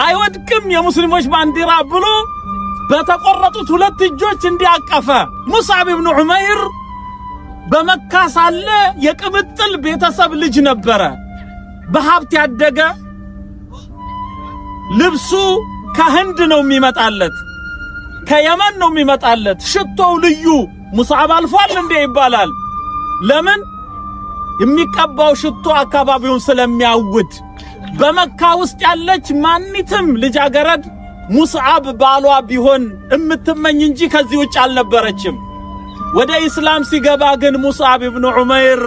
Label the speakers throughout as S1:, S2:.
S1: አይወድቅም የሙስሊሞች ባንዲራ ብሎ በተቆረጡት ሁለት እጆች እንዲያቀፈ ሙስዓብ ኢብኑ ዑመይር በመካ ሳለ የቅምጥል ቤተሰብ ልጅ ነበረ። በሀብት ያደገ ልብሱ ከህንድ ነው የሚመጣለት፣ ከየመን ነው የሚመጣለት። ሽቶው ልዩ ሙስዓብ አልፏል እንዴ ይባላል። ለምን? የሚቀባው ሽቶ አካባቢውን ስለሚያውድ። በመካ ውስጥ ያለች ማንኒትም ልጃገረድ ሙስዓብ ባሏ ቢሆን እምትመኝ እንጂ ከዚህ ውጭ አልነበረችም። ወደ ኢስላም ሲገባ ግን ሙስዓብ ኢብኑ ዑመይር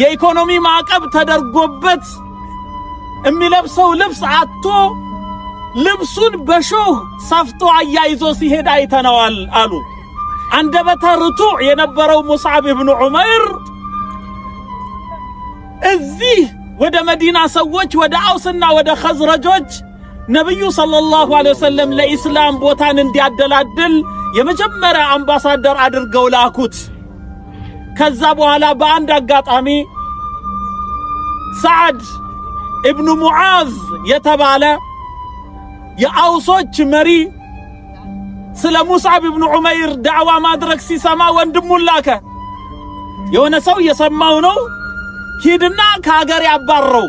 S1: የኢኮኖሚ ማዕቀብ ተደርጎበት የሚለብሰው ልብስ አጥቶ ልብሱን በሾህ ሰፍቶ አያይዞ ሲሄድ አይተነዋል አሉ። አንደበተ ርቱዕ የነበረው ሙስዓብ ኢብኑ ዑመይር እዚህ ወደ መዲና ሰዎች ወደ አውስና ወደ ኸዝረጆች ነብዩ ሰለላሁ ዐለይሂ ወሰለም ለኢስላም ቦታን እንዲያደላድል የመጀመሪያ አምባሳደር አድርገው ላኩት። ከዛ በኋላ በአንድ አጋጣሚ ሰዓድ ኢብኑ ሙዓዝ የተባለ የአውሶች መሪ ስለ ሙስዓብ ኢብኑ ዑመይር ዳዕዋ ማድረግ ሲሰማ ወንድሙን ላከ። የሆነ ሰው የሰማው ነው፣ ሂድና ከሀገር ያባረው።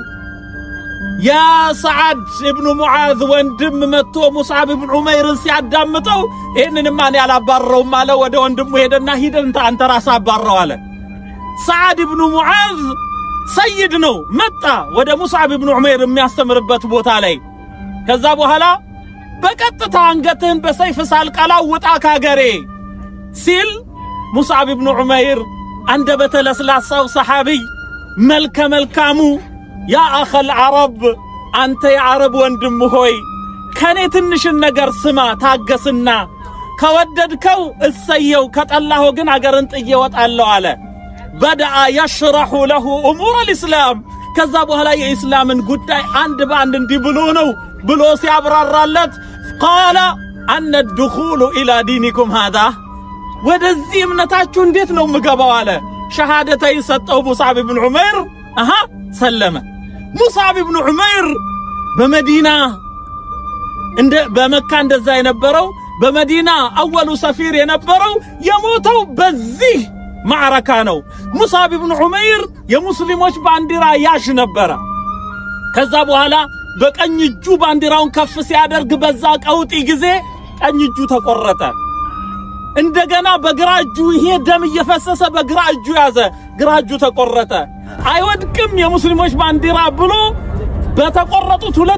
S1: የሰዓድ ኢብኑ ሙዓዝ ወንድም መጥቶ ሙስዓብ ኢብኑ ዑመይርን ሲያዳምጠው ይህንንማ እኔ አላባረውም አለ። ወደ ወንድሙ ሄደና ሂድ አንተ ራስህ አባረው አለ። ሰዓድ ኢብኑ ሙዓዝ ሰይድ ነው። መጣ ወደ ሙስዓብ ኢብኑ ዑመይር የሚያስተምርበት ቦታ ላይ። ከዛ በኋላ በቀጥታ አንገትህን በሰይፍ ሳልቀላው ውጣ ካገሬ ሲል ሙስዓብ ኢብኑ ዑመይር አንደበተ ለስላሳው ሰሓቢይ መልከ መልካሙ ያ አኸል ዓረብ አንተ የዓረብ ወንድም ሆይ ከኔ ትንሽን ነገር ስማ ታገስና ከወደድከው እሰየው ከጠላሁ ግን አገርን ጥዬ ወጣለሁ አለ። በደአ የሽረሑ ለሁ እሙር አልኢስላም። ከዛ በኋላ የኢስላምን ጉዳይ አንድ በአንድ እንዲህ ብሎ ነው ብሎ ሲያብራራለት ቃለ አነ ድኹሉ ኢላ ዲኒኩም ሃዛ፣ ወደዚህ እምነታችሁ እንዴት ነው ምገባው አለ። ሸሃደተይ ሰጠው ሙስዓብ ኢብኑ ዑመይር ሰለመ። ሙስዓብ ኢብኑ ዑመይር በመዲና በመካ እንደዛ የነበረው በመዲና አወሉ ሰፊር የነበረው የሞተው በዚህ ማዕረካ ነው። ሙስዓብ ኢብኑ ዑመይር የሙስሊሞች ባንዲራ ያዥ ነበረ። ከዛ በኋላ በቀኝ እጁ ባንዲራውን ከፍ ሲያደርግ በዛ ቀውጢ ጊዜ ቀኝ እጁ ተቆረጠ። እንደገና በግራ እጁ ይሄ ደም እየፈሰሰ በግራ እጁ ያዘ፣ ግራ እጁ ተቆረጠ። አይወድቅም የሙስሊሞች ባንዲራ ብሎ በተቆረጡት ሁለት